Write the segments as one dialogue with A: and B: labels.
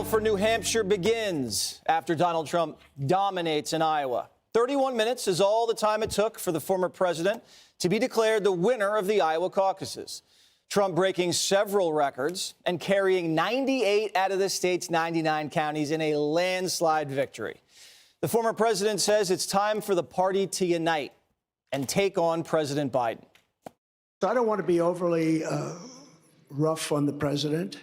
A: for New Hampshire begins after Donald Trump dominates in Iowa. 31 minutes is all the time it took for the former president to be declared the winner of the Iowa caucuses. Trump breaking several records and carrying 98 out of the state's 99 counties in a landslide victory. The former president says it's time for the party to unite and take on President Biden.
B: I don't want to be overly rough on the president,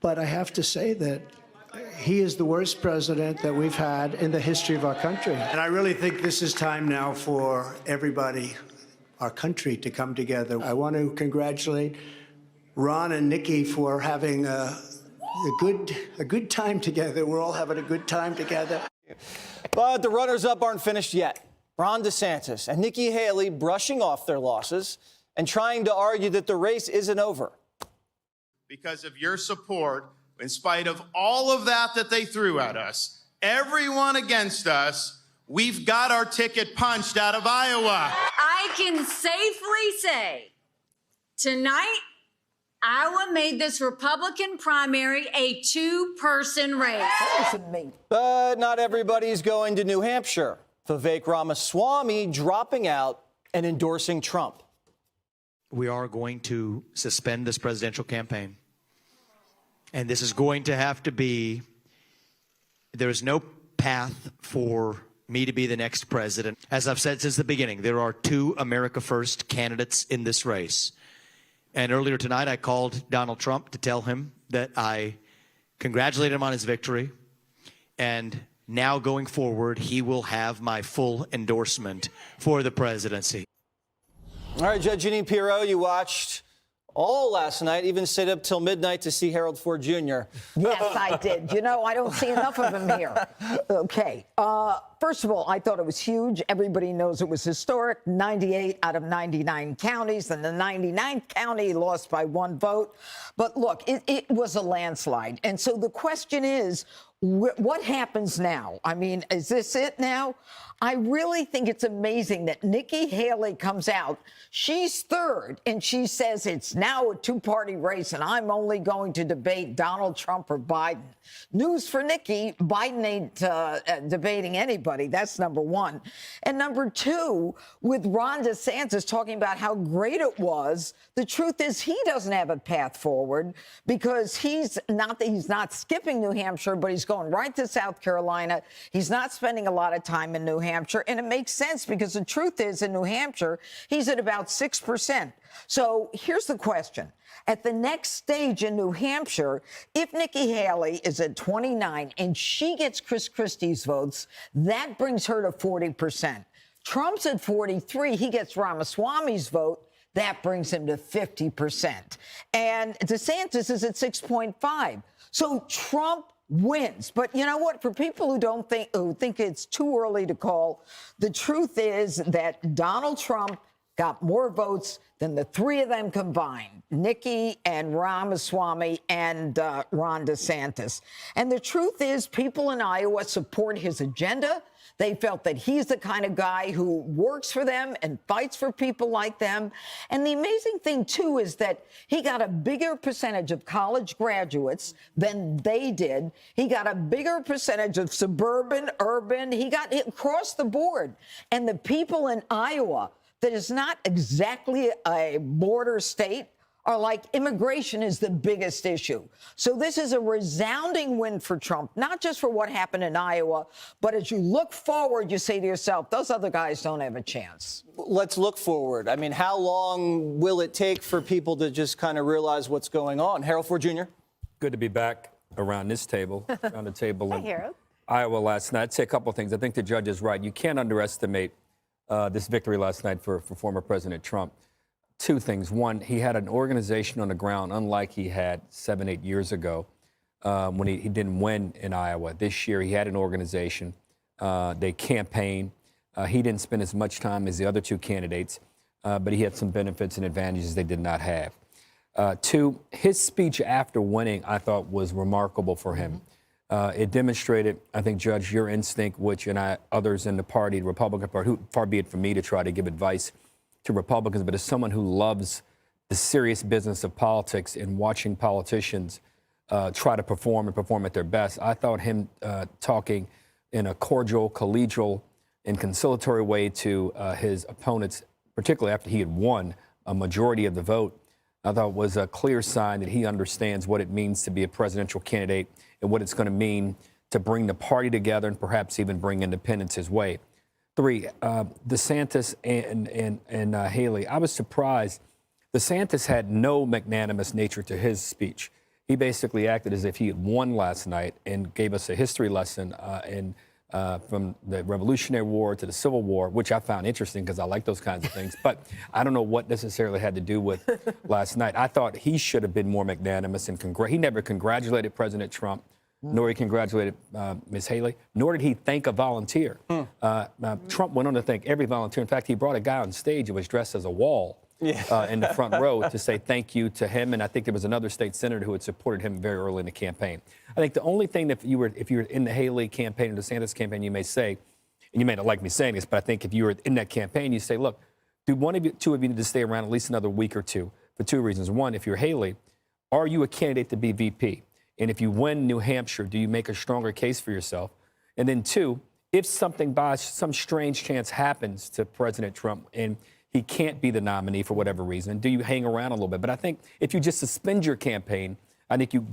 B: but I have to say that he is the worst president that we've had in the history of our country. And I really think this is time now for everybody, our country, to come together. I want to congratulate Ron and Nikki for having a good time together. We're all having a good time together.
A: But the runners-up aren't finished yet. Ron DeSantis and Nikki Haley brushing off their losses and trying to argue that the race isn't over.
C: Because of your support, in spite of all of that they threw at us, everyone against us, we've got our ticket punched out of Iowa.
D: I can safely say tonight, Iowa made this Republican primary a two-person race.
A: But not everybody's going to New Hampshire. Vivek Ramaswamy dropping out and endorsing Trump.
E: We are going to suspend this presidential campaign. And this is going to have to be, there is no path for me to be the next president. As I've said since the beginning, there are two America First candidates in this race. And earlier tonight, I called Donald Trump to tell him that I congratulated him on his victory. And now going forward, he will have my full endorsement for the presidency.
A: All right, Judge Jeanine Pirro, you watched all last night, even stayed up till midnight to see Harold Ford Jr.
F: Yes, I did. You know, I don't see enough of him here. Okay. First of all, I thought it was huge. Everybody knows it was historic. 98 out of 99 counties, and the 99th county lost by one vote. But look, it was a landslide. And so the question is, what happens now? I mean, is this it now? I really think it's amazing that Nikki Haley comes out. She's third, and she says it's now a two-party race, and I'm only going to debate Donald Trump or Biden. News for Nikki, Biden ain't debating anybody. That's number one. And number two, with Ron DeSantis talking about how great it was, the truth is he doesn't have a path forward because he's not skipping New Hampshire, but he's going right to South Carolina. He's not spending a lot of time in New Hampshire, and it makes sense because the truth is in New Hampshire, he's at about 6%. So here's the question. At the next stage in New Hampshire, if Nikki Haley is at 29 and she gets Chris Christie's votes, that brings her to 40%. Trump's at 43. He gets Ramaswamy's vote. That brings him to 50%. And DeSantis is at 6.5. So Trump wins. But you know what? For people who think it's too early to call, the truth is that Donald Trump got more votes than the three of them combined, Nikki and Ramaswamy and Ron DeSantis. And the truth is people in Iowa support his agenda. They felt that he's the kind of guy who works for them and fights for people like them. And the amazing thing, too, is that he got a bigger percentage of college graduates than they did. He got a bigger percentage of suburban, urban. He got it across the board. And the people in Iowa, that is not exactly a border state, are like immigration is the biggest issue. So this is a resounding win for Trump, not just for what happened in Iowa, but as you look forward, you say to yourself, those other guys don't have a chance.
A: Let's look forward. I mean, how long will it take for people to just kind of realize what's going on? Harold Ford Jr.
G: Good to be back around this table, around the table in
F: Harold.
G: Iowa last night. I'd say a couple of things. I think the judge is right. You can't underestimate this victory last night for former President Trump. Two things. One, he had an organization on the ground, unlike he had 7, 8 years ago when he didn't win in Iowa. This year, he had an organization. They campaigned. He didn't spend as much time as the other two candidates, but he had some benefits and advantages they did not have. Two, his speech after winning, I thought, was remarkable for him. It demonstrated, I think, Judge, your instinct, which others in the party, the Republican Party, who, far be it from me to try to give advice to Republicans, but as someone who loves the serious business of politics and watching politicians try to perform and perform at their best. I thought him talking in a cordial, collegial, and conciliatory way to his opponents, particularly after he had won a majority of the vote, I thought was a clear sign that he understands what it means to be a presidential candidate and what it's going to mean to bring the party together and perhaps even bring independence his way. 3, DeSantis and Haley. I was surprised. DeSantis had no magnanimous nature to his speech. He basically acted as if he had won last night and gave us a history lesson from the Revolutionary War to the Civil War, which I found interesting because I like those kinds of things. But I don't know what necessarily had to do with last night. I thought he should have been more magnanimous and he never congratulated President Trump, nor he congratulated Ms. Haley, nor did he thank a volunteer. Trump went on to thank every volunteer. In fact, he brought a guy on stage who was dressed as a wall in the front row to say thank you to him. And I think there was another state senator who had supported him very early in the campaign. I think the only thing that if you were in the Haley campaign or DeSantis campaign, you may say, and you may not like me saying this, but I think if you were in that campaign, you say, look, do two of you need to stay around at least another week or two for 2 reasons. One, if you're Haley, are you a candidate to be VP? And if you win New Hampshire, do you make a stronger case for yourself? And then 2, if something by some strange chance happens to President Trump and he can't be the nominee for whatever reason, do you hang around a little bit? But I think if you just suspend your campaign, I think you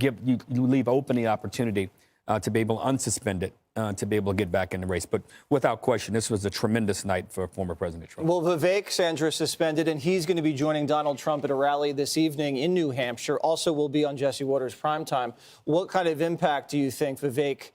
G: leave open the opportunity to be able to unsuspend it, to be able to get back in the race. But without question, this was a tremendous night for former President Trump.
A: Well, Vivek, Sandra, suspended, and he's going to be joining Donald Trump at a rally this evening in New Hampshire. Also will be on Jesse Waters' primetime. What kind of impact do you think Vivek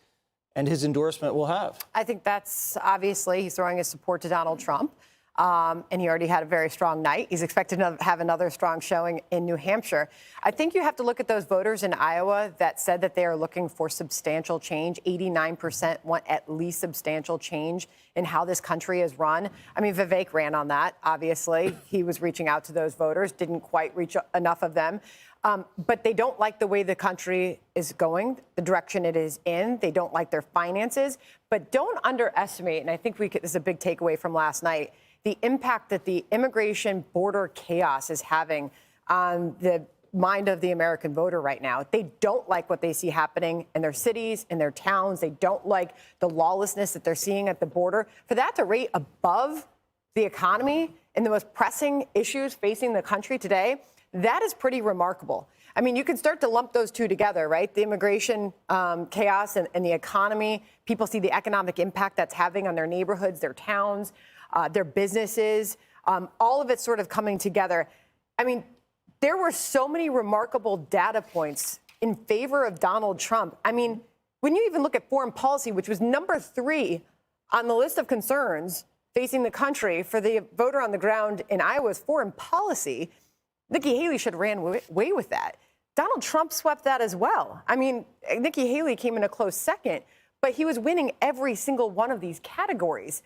A: and his endorsement will have?
H: I think that's obviously he's throwing his support to Donald Trump. And he already had a very strong night. He's expected to have another strong showing in New Hampshire. I think you have to look at those voters in Iowa that said that they are looking for substantial change. 89% want at least substantial change in how this country is run. I mean, Vivek ran on that, obviously. He was reaching out to those voters, didn't quite reach enough of them. But they don't like the way the country is going, the direction it is in. They don't like their finances. But don't underestimate, and I think this is a big takeaway from last night, the impact that the immigration border chaos is having on the mind of the American voter right now. They don't like what they see happening in their cities, in their towns. They don't like the lawlessness that they're seeing at the border. For that to rate above the economy and the most pressing issues facing the country today, that is pretty remarkable. I mean, you can start to lump those two together, right? The immigration chaos and the economy. People see the economic impact that's having on their neighborhoods, their towns, their businesses, all of it sort of coming together. I mean, there were so many remarkable data points in favor of Donald Trump. I mean, when you even look at foreign policy, which was number 3 on the list of concerns facing the country for the voter on the ground in Iowa's foreign policy, Nikki Haley should have ran away with that. Donald Trump swept that as well. I mean, Nikki Haley came in a close second, but he was winning every single one of these categories.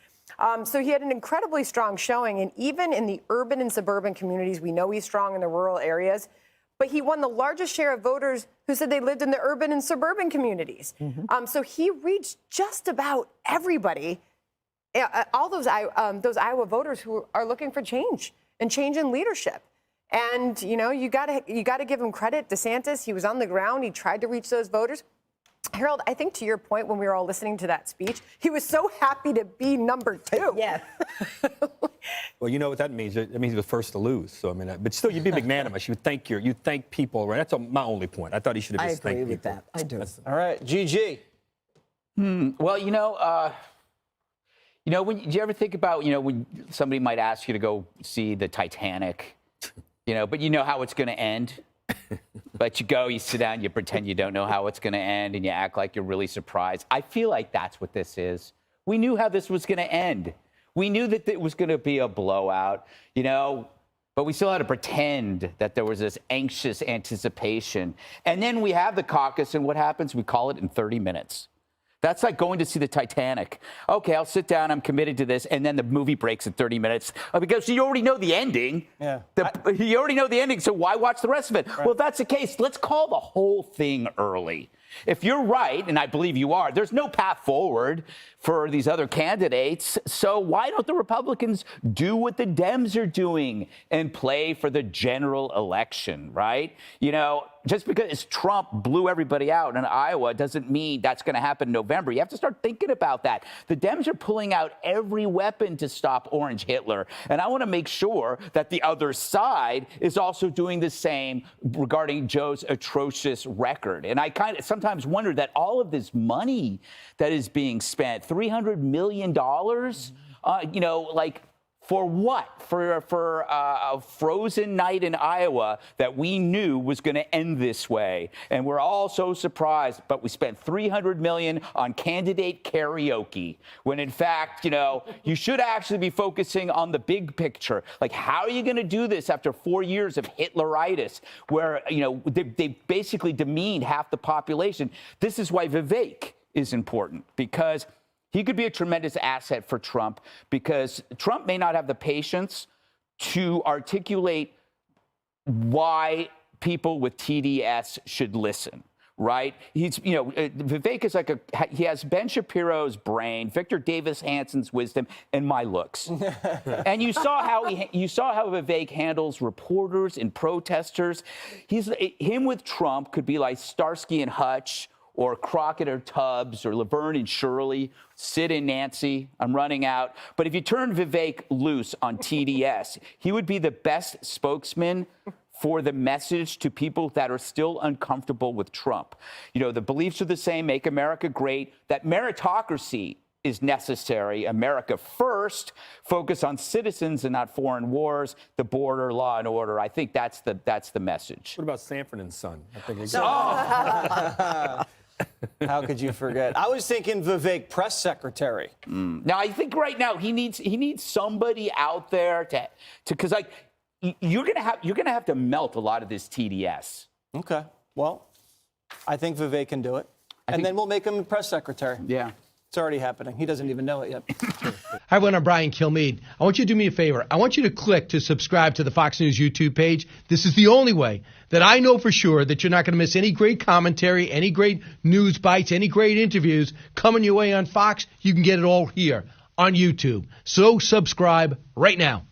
H: So he had an incredibly strong showing. And even in the urban and suburban communities, we know he's strong in the rural areas. But he won the largest share of voters who said they lived in the urban and suburban communities. So he reached just about everybody, all those Iowa voters who are looking for change and change in leadership. And, you know, you got to give him credit. DeSantis, he was on the ground. He tried to reach those voters. Harold, I think to your point when we were all listening to that speech, he was so happy to be number 2.
F: Yes.
G: Well, you know what that means? It means he was first to lose. So I mean, but still, you'd be magnanimous. You thank people, right? That's my only point. I thought he should have just thanked people.
F: I agree with that. I do.
A: All right, GG.
I: Well, do you ever think about, when somebody might ask you to go see the Titanic, but you know how it's going to end? But you sit down, you pretend you don't know how it's going to end, and you act like you're really surprised. I feel like that's what this is. We knew how this was going to end. We knew that it was going to be a blowout, but we still had to pretend that there was this anxious anticipation. And then we have the caucus, and what happens? We call it in 30 minutes. That's like going to see the Titanic. Okay, I'll sit down. I'm committed to this. And then the movie breaks in 30 minutes because you already know the ending.
A: Yeah.
I: You already know the ending, so why watch the rest of it?
A: Right.
I: Well, if that's the case, let's call the whole thing early. If you're right, and I believe you are, there's no path forward for these other candidates. So why don't the Republicans do what the Dems are doing and play for the general election, right? You know, just because Trump blew everybody out in Iowa doesn't mean that's going to happen in November. You have to start thinking about that. The Dems are pulling out every weapon to stop Orange Hitler. And I want to make sure that the other side is also doing the same regarding Joe's atrocious record. And I kind of sometimes wonder that all of this money that is being spent, $300 million, you know, like, for what? For a frozen night in Iowa that we knew was going to end this way. And we're all so surprised, but we spent $300 million on candidate karaoke, when in fact, you know, you should actually be focusing on the big picture. Like, how are you going to do this after 4 years of Hitleritis, where, you know, they basically demeaned half the population? This is why Vivek is important, because he could be a tremendous asset for Trump, because Trump may not have the patience to articulate why people with TDS should listen, right? He's, you know, Vivek is like he has Ben Shapiro's brain, Victor Davis Hanson's wisdom, and my looks. And you saw how Vivek handles reporters and protesters. Him with Trump could be like Starsky and Hutch, or Crockett or Tubbs, or Laverne and Shirley, Sid and Nancy. I'm running out. But if you turn Vivek loose on TDS, he would be the best spokesman for the message to people that are still uncomfortable with Trump. You know, the beliefs are the same: make America great, that meritocracy is necessary, America first, focus on citizens and not foreign wars, the border, law and order. I think that's the message.
G: What about Sanford and Son? I think
A: How could you forget? I was thinking Vivek press secretary.
I: Now, I think right now he needs somebody out there to because, like, you're gonna have to melt a lot of this TDS.
A: Okay. Well, I think Vivek can do it, and then we'll make him press secretary.
I: Yeah.
A: It's already happening. He doesn't even know it yet.
J: Hi, everyone. I'm Brian Kilmeade. I want you to do me a favor. I want you to click to subscribe to the Fox News YouTube page. This is the only way that I know for sure that you're not going to miss any great commentary, any great news bites, any great interviews coming your way on Fox. You can get it all here on YouTube. So subscribe right now.